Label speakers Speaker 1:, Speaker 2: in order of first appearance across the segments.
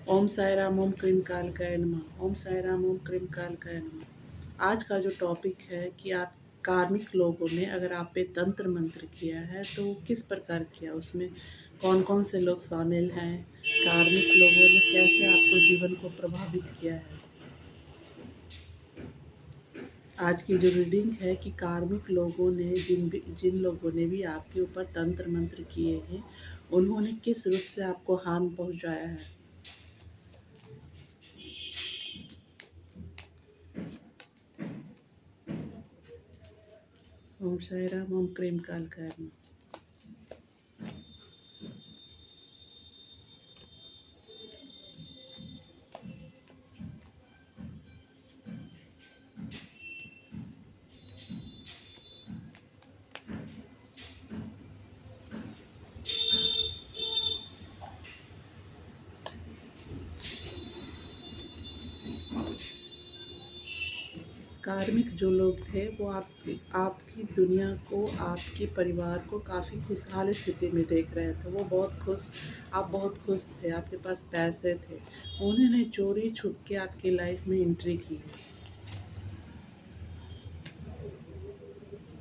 Speaker 1: ओम साई राम ओम cream कालकाय नमः। ओम साई राम ओम cream कालकाय नमः। आज का जो टॉपिक है कि आप कार्मिक लोगों ने अगर आप पे तंत्र मंत्र किया है तो वो किस प्रकार किया, उसमें कौन कौन से लोग शामिल हैं, कार्मिक लोगों ने कैसे आपको जीवन को प्रभावित किया है। आज की जो रीडिंग है कि कार्मिक लोगों ने जिन लोगों ने भी आपके ऊपर तंत्र मंत्र किए हैं, उन्होंने किस रूप से आपको हानि पहुंचाया है। ओम साई राम ओम क्रीम कालकाय नमः। कार्मिक जो लोग थे वो आपकी दुनिया को, आपके परिवार को काफ़ी खुशहाल स्थिति में देख रहे थे। वो बहुत खुश, आप बहुत खुश थे, आपके पास पैसे थे। उन्होंने चोरी छुप के आपकी लाइफ में एंट्री की।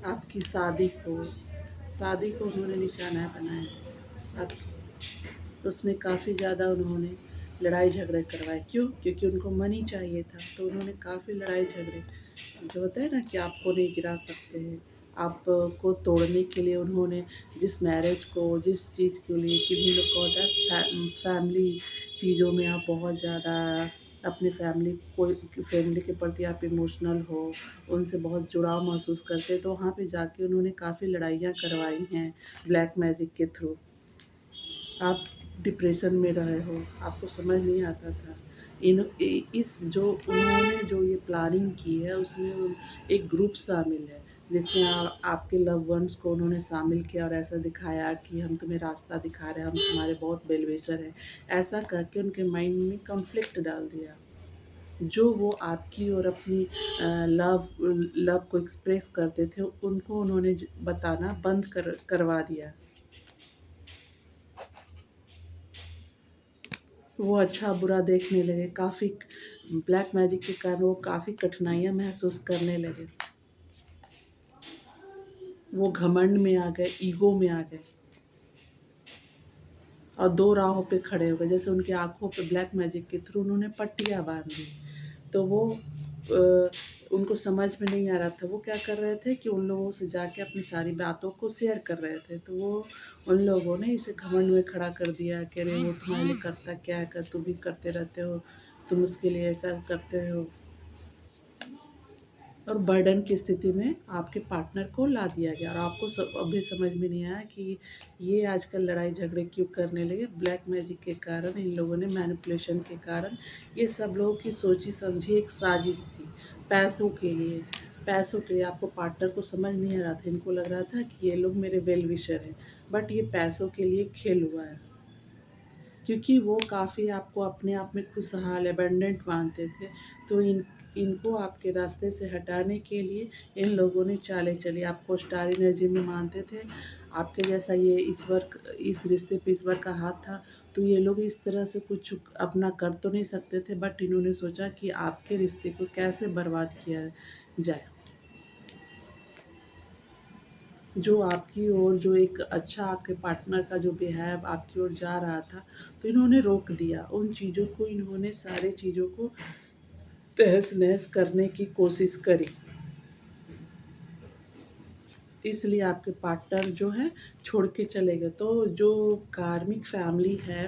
Speaker 1: आपकी शादी को उन्होंने निशाना बनाया। आप उसमें काफ़ी ज़्यादा उन्होंने लड़ाई झगड़े करवाए। क्यों? क्योंकि उनको मनी चाहिए था, तो उन्होंने काफ़ी लड़ाई झगड़े, जो होता है ना कि आपको नहीं गिरा सकते हैं, आपको तोड़ने के लिए उन्होंने जिस मैरिज को, जिस चीज़ के लिए, कि भी लोग को होता है फैमिली चीज़ों में आप बहुत ज़्यादा अपने फैमिली के प्रति आप इमोशनल हो, उनसे बहुत जुड़ाव महसूस करते, तो वहाँ पे जाके उन्होंने काफ़ी लड़ाइयाँ करवाई हैं ब्लैक मैजिक के थ्रू। आप डिप्रेशन में रहे हो, आपको समझ नहीं आता था। इस जो उन्होंने जो ये प्लानिंग की है उसमें एक ग्रुप शामिल है, जिसमें आपके लव वंस को उन्होंने शामिल किया और ऐसा दिखाया कि हम तुम्हें रास्ता दिखा रहे हैं, हम तुम्हारे बहुत वेल विशर हैं। ऐसा करके उनके माइंड में कॉन्फ्लिक्ट डाल दिया, जो वो आपकी और अपनी लव लव को एक्सप्रेस करते थे उनको उन्होंने बताना बंद करवा दिया। वो अच्छा बुरा देखने लगे, काफ़ी ब्लैक मैजिक के कारण वो काफ़ी कठिनाइयाँ महसूस करने लगे। वो घमंड में आ गए, ईगो में आ गए और दो राहों पे खड़े हो गए। जैसे उनकी आँखों पे ब्लैक मैजिक के थ्रू उन्होंने पट्टियाँ बाँध दी, तो वो उनको समझ में नहीं आ रहा था वो क्या कर रहे थे, कि उन लोगों से जाके अपनी सारी बातों को शेयर कर रहे थे। तो वो उन लोगों ने इसे घमंड में खड़ा कर दिया कि अरे वो तुम्हारे लिए करता क्या है, कर तुम भी करते रहते हो, तुम उसके लिए ऐसा करते हो, और बर्डन की स्थिति में आपके पार्टनर को ला दिया गया। और आपको अभी समझ में नहीं आया कि ये आजकल लड़ाई झगड़े क्यों करने लगे। ब्लैक मैजिक के कारण, इन लोगों ने मैनिपुलेशन के कारण, ये सब लोगों की सोची समझी एक साजिश थी पैसों के लिए। पैसों के लिए आपको पार्टनर को समझ नहीं आ रहा था, इनको लग रहा था कि ये लोग मेरे वेल विशर हैं, बट ये पैसों के लिए खेल हुआ है। क्योंकि वो काफ़ी आपको अपने आप में खुशहाल एबंडेंट मानते थे, तो इनको आपके रास्ते से हटाने के लिए इन लोगों ने चालें चली। आपको स्टार एनर्जी में मानते थे, आपके जैसा ये ईश्वर, इस रिश्ते पे ईश्वर का हाथ था, तो ये लोग इस तरह से कुछ अपना कर तो नहीं सकते थे, बट इन्होंने सोचा कि आपके रिश्ते को कैसे बर्बाद किया जाए। जो आपकी ओर, जो एक अच्छा आपके पार्टनर का जो बिहेव आपकी ओर जा रहा था, तो इन्होंने रोक दिया उन चीज़ों को, इन्होंने सारे चीज़ों को तहस नहस करने की कोशिश करी। इसलिए आपके पार्टनर जो है छोड़ के चले गए। तो जो कार्मिक फैमिली है,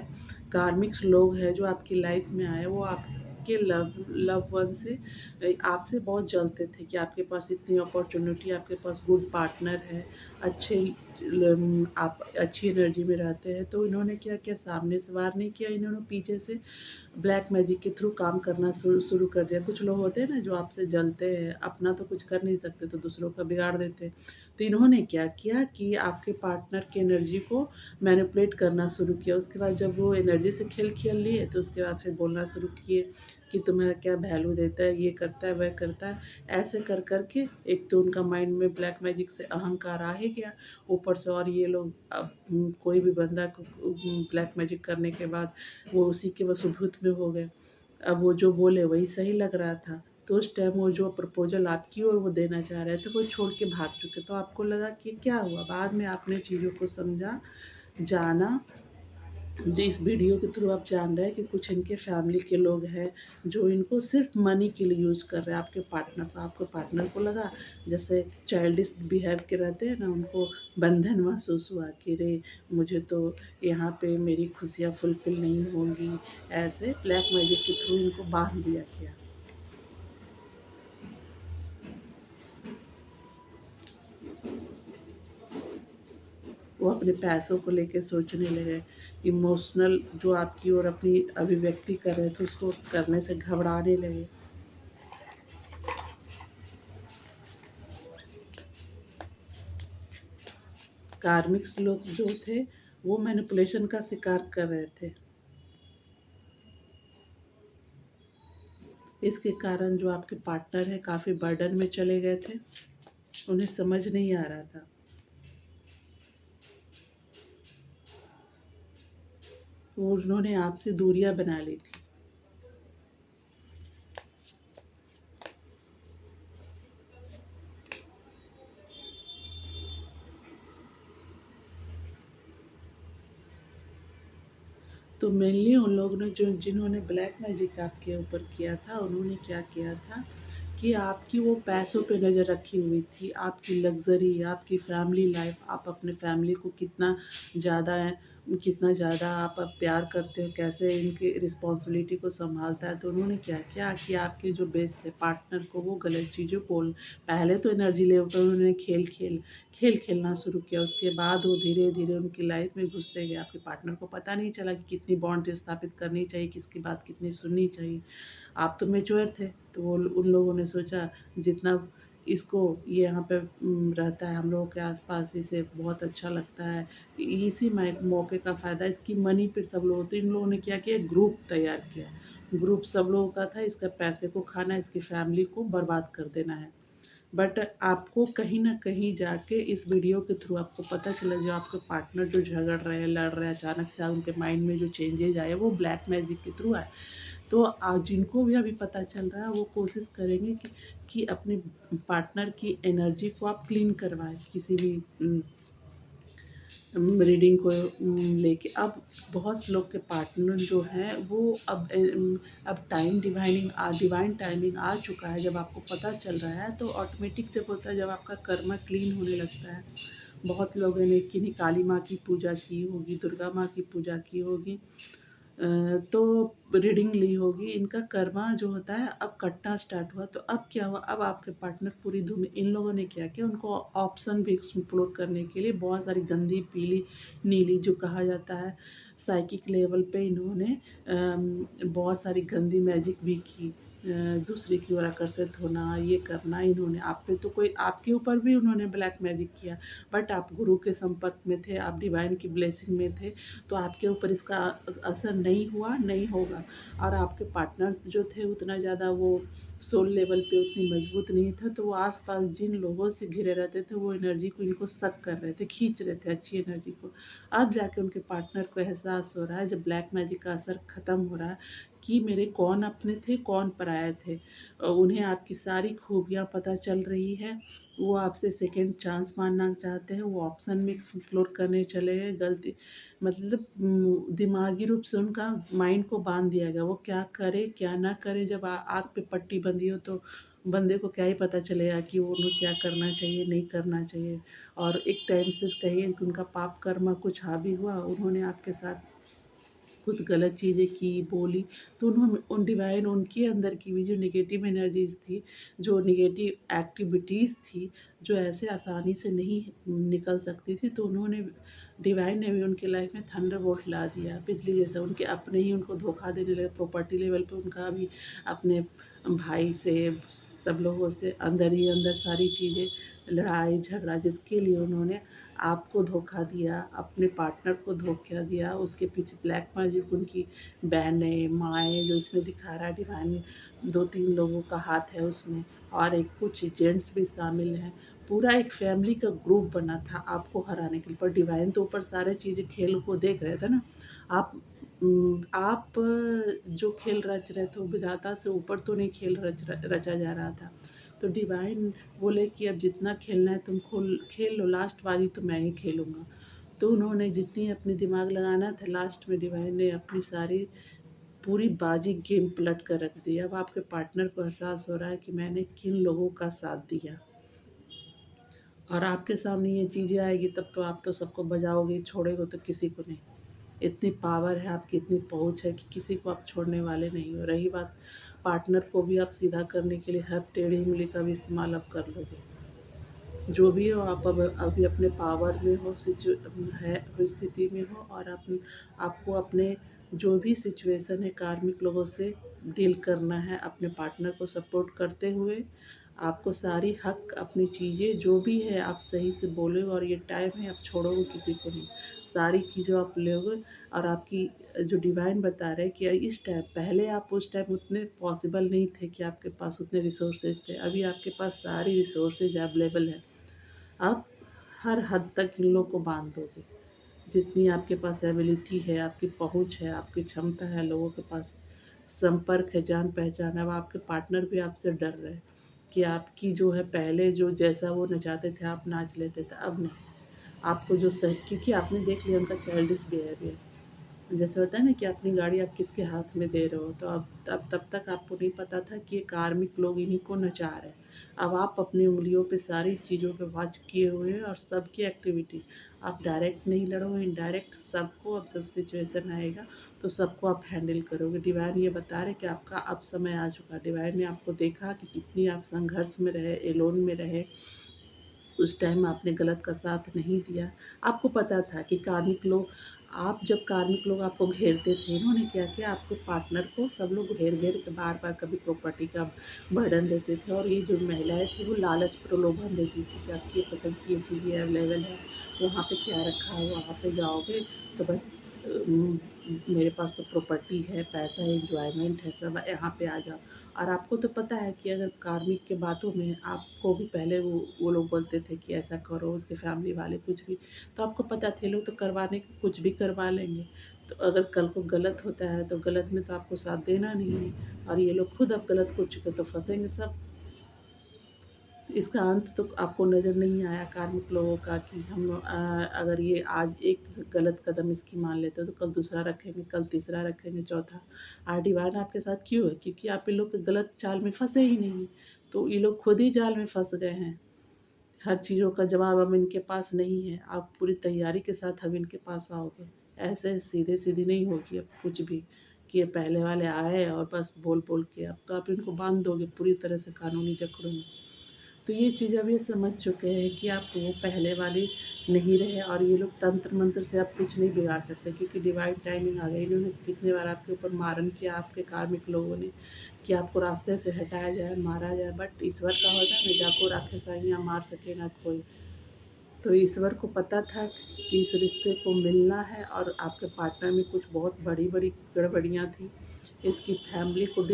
Speaker 1: कार्मिक लोग हैं जो आपकी लाइफ में आए, वो आपके लव वन से आपसे बहुत जलते थे कि आपके पास इतनी अपॉर्चुनिटी, आपके पास गुड पार्टनर है, अच्छे आप अच्छी एनर्जी में रहते हैं। तो इन्होंने क्या किया, सामने से वार नहीं किया, इन्होंने पीछे से ब्लैक मैजिक के थ्रू काम करना शुरू कर दिया। कुछ लोग होते हैं ना जो आपसे जलते हैं, अपना तो कुछ कर नहीं सकते तो दूसरों का बिगाड़ देते हैं। तो इन्होंने क्या किया कि आपके पार्टनर की एनर्जी को मैनिपुलेट करना शुरू किया। उसके बाद जब वो एनर्जी से खेल खेल लिए, तो उसके बाद फिर बोलना शुरू किए कि तुम्हारा क्या वैल्यू देता है, ये करता है, वह करता है। ऐसे कर कर के एक तो उनका माइंड में ब्लैक मैजिक से अहंकार आ ही गया, ऊपर से और ये लोग अब कोई भी बंदा को ब्लैक मैजिक करने के बाद वो उसी के वशीभूत में हो गए। अब वो जो बोले वही सही लग रहा था। तो उस टाइम वो जो प्रपोज़ल आपकी ओर वो देना चाह रहे थे, वो छोड़ के भाग चुके। तो आपको लगा कि क्या हुआ? बाद में आपने चीज़ों को समझा, जाना। जो इस वीडियो के थ्रू आप जान रहे हैं कि कुछ इनके फैमिली के लोग हैं जो इनको सिर्फ मनी के लिए यूज़ कर रहे हैं, आपके पार्टनर को। आपके पार्टनर को लगा जैसे चाइल्डिश बिहेव के रहते हैं ना, उनको बंधन महसूस हुआ कि रे मुझे तो यहाँ पे मेरी खुशियाँ फुलफिल नहीं होंगी। ऐसे ब्लैक मैजिक के थ्रू इनको बांध दिया गया। वो अपने पैसों को लेके सोचने लगे। इमोशनल जो आपकी ओर अपनी अभिव्यक्ति कर रहे थे उसको करने से घबराने लगे। कार्मिक्स लोग जो थे वो मैनिपुलेशन का शिकार कर रहे थे। इसके कारण जो आपके पार्टनर हैं काफ़ी बर्डन में चले गए थे, उन्हें समझ नहीं आ रहा था। वो उन्होंने आपसे दूरियां बना ली थी। तो मेनली उन लोगों ने जो जिन्होंने ब्लैक मैजिक आपके ऊपर किया था, उन्होंने क्या किया था कि आपकी वो पैसों पे नज़र रखी हुई थी, आपकी लग्ज़री, आपकी फैमिली लाइफ, आप अपने फैमिली को कितना ज़्यादा आप अब प्यार करते हो, कैसे इनकी रिस्पॉन्सिबिलिटी को सँभालता है। तो उन्होंने क्या किया कि आपके जो बेस्ट थे पार्टनर को वो गलत चीज़ें बोल, पहले तो एनर्जी लेवल पर उन्होंने खेल खेलना शुरू किया। उसके बाद वो धीरे-धीरे उनकी लाइफ़ में घुसते गए। आपके पार्टनर को पता नहीं चला कि कितनी बाउंड्री स्थापित करनी चाहिए, किसकी बात कितनी सुननी चाहिए। आप तो मैच्योर थे, तो वो उन लोगों ने सोचा जितना इसको ये यहाँ पे रहता है हम लोगों के आस-पास, इसे बहुत अच्छा लगता है। इसी में मौके का फ़ायदा इसकी मनी पे सब लोग, तो इन लोगों ने क्या किया, ग्रुप तैयार किया। ग्रुप सब लोगों का था, इसका पैसे को खाना है, इसकी फैमिली को बर्बाद कर देना है। बट आपको कहीं न कहीं जाके इस वीडियो के थ्रू आपको पता चला जो आपके पार्टनर जो झगड़ रहे हैं, लड़ रहे हैं, अचानक से उनके माइंड में जो चेंजेज़ आए वो ब्लैक मैजिक के थ्रू आए। तो जिनको भी अभी पता चल रहा है वो कोशिश करेंगे कि अपने पार्टनर की एनर्जी को आप क्लीन करवाएँ किसी भी रीडिंग को लेके। अब बहुत से लोग के पार्टनर जो हैं वो अब डिवाइन टाइमिंग आ चुका है। जब आपको पता चल रहा है तो ऑटोमेटिक जब होता है, जब आपका कर्मा क्लीन होने लगता है। बहुत लोगों ने किन्हीं काली माँ की पूजा की होगी, दुर्गा माँ की पूजा की होगी, तो रीडिंग ली होगी। इनका कर्मा जो होता है अब कटना स्टार्ट हुआ। तो अब क्या हुआ, अब आपके पार्टनर पूरी धूम, इन लोगों ने क्या किया, उनको ऑप्शन भी एक्सप्लोर करने के लिए बहुत सारी गंदी पीली नीली जो कहा जाता है साइकिक लेवल पे, इन्होंने बहुत सारी गंदी मैजिक भी की। दूसरे की ओर आकर्षित होना, ये करना, इन्होंने आप पे तो कोई आपके ऊपर भी उन्होंने ब्लैक मैजिक किया। बट आप गुरु के संपर्क में थे, आप डिवाइन की ब्लेसिंग में थे, तो आपके ऊपर इसका असर नहीं हुआ, नहीं होगा। और आपके पार्टनर जो थे उतना ज़्यादा वो सोल लेवल पे उतनी मजबूत नहीं था, तो वो आस-पास जिन लोगों से घिरे रहते थे वो एनर्जी को इनको सक कर रहे थे, खींच रहे थे अच्छी एनर्जी को। अब जाके उनके पार्टनर को एहसास हो रहा है, जब ब्लैक मैजिक का असर ख़त्म हो रहा है, कि मेरे कौन अपने थे, कौन पराये थे। उन्हें आपकी सारी खूबियाँ पता चल रही है। वो आपसे सेकंड चांस माँगना चाहते हैं, वो ऑप्शन में एक्सप्लोर करने चले गए। गलती मतलब दिमागी रूप से उनका माइंड को बांध दिया गया। वो क्या करे क्या ना करे, जब आग पे पट्टी बंधी हो तो बंदे को क्या ही पता चलेगा कि वो उन्हें क्या करना चाहिए, नहीं करना चाहिए। और एक टाइम से कहिए कि उनका पाप कर्म कुछ हावी हुआ, उन्होंने आपके साथ कुछ गलत चीज़ें की, बोली, तो उन्होंने उन डिवाइन उनके अंदर की भी जो नेगेटिव एनर्जीज़ थी, जो नेगेटिव एक्टिविटीज़ थी, जो ऐसे आसानी से नहीं निकल सकती थी, तो उन्होंने डिवाइन ने भी उनके लाइफ में थंडरबोल्ट ला दिया, बिजली जैसा। उनके अपने ही उनको धोखा देने लगे, प्रॉपर्टी लेवल पे उनका भी अपने भाई से, सब लोगों से अंदर ही अंदर सारी चीज़ें लड़ाई झगड़ा जिसके लिए उन्होंने आपको धोखा दिया, अपने पार्टनर को धोखा दिया, उसके पीछे ब्लैक मैजिक उनकी बहनें, माएँ जो इसमें दिखा रहा है डिवाइन 2-3 लोगों का हाथ है उसमें और एक कुछ जेंट्स भी शामिल हैं। पूरा एक फैमिली का ग्रुप बना था आपको हराने के लिए, पर डिवाइन तो ऊपर सारे चीज़ें खेल को देख रहे थे ना। आप आप जो खेल रच रहे थे वो विधाता से ऊपर तो नहीं खेल रचा जा रहा था। तो डिवाइन बोले कि अब जितना खेलना है तुम खेल लो, लास्ट बारी तो मैं ही खेलूँगा। तो उन्होंने जितनी अपनी दिमाग लगाना था लास्ट में डिवाइन ने अपनी सारी पूरी बाजी गेम पलट कर रख दी। अब आपके पार्टनर को एहसास हो रहा है कि मैंने किन लोगों का साथ दिया और आपके सामने ये चीज़ें आएगी तब तो आप तो सबको बजाओगे, छोड़ोगे तो किसी को नहीं। इतनी पावर है आपकी, इतनी पहुँच है कि किसी को आप छोड़ने वाले नहीं हो। रही बात पार्टनर को भी आप सीधा करने के लिए हर टेढ़ी उंगली का भी इस्तेमाल अब कर लोगे। जो भी हो आप अब अभी अपने पावर में हो, स्थिति में हो और आपको अपने जो भी सिचुएशन है कार्मिक लोगों से डील करना है, अपने पार्टनर को सपोर्ट करते हुए आपको सारी हक अपनी चीज़ें जो भी है आप सही से बोलोगे और ये टाइम है आप छोड़ोगे किसी को नहीं। सारी चीज़ें आप लोगे और आपकी जो डिवाइन बता रहे हैं कि इस टाइम पहले आप उस टाइम उतने पॉसिबल नहीं थे कि आपके पास उतने रिसोर्सेज थे। अभी आपके पास सारी रिसोर्सेज अवेलेबल है। आप हर हद तक इन लोग को बांध दोगे। जितनी आपके पास एबिलिटी है, आपकी पहुँच है, आपकी क्षमता है, लोगों के पास संपर्क है, जान पहचान है। अब आपके पार्टनर भी आपसे डर रहे हैं कि आपकी जो है पहले जो जैसा वो नचाते थे आप नाच लेते थे, अब नहीं। आपको जो सही क्योंकि आपने देख लिया उनका चाइल्डिश बिहेवियर। जैसे होता है ना कि अपनी गाड़ी आप किसके हाथ में दे रहे हो, तो अब तब तक आपको नहीं पता था कि ये कार्मिक लोग इन्हीं को नचा रहे हैं। अब आप अपनी उँगलियों पे सारी चीज़ों पे वॉच किए हुए हैं और सबकी एक्टिविटी आप डायरेक्ट नहीं लड़ोगे, इनडायरेक्ट सबको अब जब सिचुएशन आएगा तो सबको आप हैंडल करोगे। डिवाइन ये बता रहे कि आपका अब समय आ चुका है। डिवाइन ने आपको देखा कि कितनी आप संघर्ष में रहे, एलोन में रहे, उस टाइम आपने गलत का साथ नहीं दिया। आपको पता था कि कार्मिक लोग आप जब कार्मिक लोग आपको घेरते थे, इन्होंने क्या किया आपके पार्टनर को सब लोग घेर-घेर के बार-बार कभी प्रॉपर्टी का बर्डन देते थे और ये जो महिलाएँ थी वो लालच प्रलोभन देती थी कि आपकी ये पसंद की ये चीज़ें अवेलेबल है, वहाँ पे क्या रखा है, वहाँ पे जाओगे तो बस मेरे पास तो प्रॉपर्टी है, पैसा है, एन्जॉयमेंट है, सब यहाँ पे आ जाओ। और आपको तो पता है कि अगर कार्मिक के बातों में आपको भी पहले वो लोग बोलते थे कि ऐसा करो, उसके फैमिली वाले कुछ भी, तो आपको पता था ये लोग तो करवाने कुछ भी करवा लेंगे। तो अगर कल को गलत होता है तो गलत में तो आपको साथ देना नहीं है और ये लोग खुद अब गलत कर चुके तो फँसेंगे सब। इसका अंत तो आपको नज़र नहीं आया कार्मिक लोगों का कि अगर ये आज एक गलत कदम इसकी मान लेते हैं तो कल दूसरा रखेंगे, कल तीसरा रखेंगे, चौथा। डिवाइन आपके साथ क्यों है? क्योंकि आप इन लोग के गलत चाल में फँसे ही नहीं। तो ये लोग खुद ही जाल में फँस गए हैं। हर चीज़ों का जवाब अब इनके पास नहीं है। आप पूरी तैयारी के साथ अब इनके पास आओगे। ऐसे सीधे-सीधे नहीं होगी अब कुछ भी कि ये पहले वाले आए और बस बोल-बोल के अब तो आप इनको बाँध दोगे पूरी तरह से कानूनी जकड़ों में। तो ये चीज़ अब ये समझ चुके हैं कि आप वो पहले वाली नहीं रहे और ये लोग तंत्र मंत्र से अब कुछ नहीं बिगाड़ सकते क्योंकि डिवाइन टाइमिंग आ गई। इन्होंने कितने बार आपके ऊपर मारन किया, आपके कार्मिक लोगों ने, कि आपको रास्ते से हटाया जाए, मारा जाए, बट ईश्वर का होता है ना, जाको राखे साइयाँ मार सके ना कोई। तो ईश्वर को पता था कि इस रिश्ते को मिलना है और आपके पार्टनर में कुछ बहुत बड़ी-बड़ी गड़बड़ियाँ थी। इसकी फैमिली को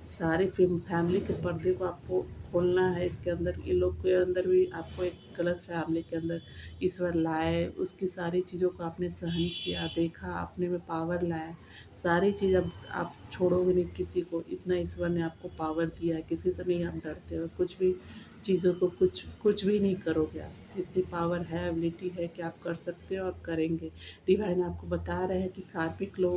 Speaker 1: सारे फैमिली के पर्दे को आपको खोलना है। इसके अंदर ये लोग के अंदर भी आपको एक गलत फैमिली के अंदर ईश्वर लाए, उसकी सारी चीज़ों को आपने सहन किया, देखा, अपने में पावर लाया। सारी चीज़ अब आप छोड़ोगे नहीं किसी को, इतना ईश्वर ने आपको पावर दिया है, किसी से नहीं आप डरते हो, कुछ भी चीज़ों को कुछ कुछ भी नहीं करोगे आप। इतनी पावर है, एबिलिटी है कि आप कर सकते हो और करेंगे। डिवाइन आपको बता रहे हैं कि कार्मिक लोग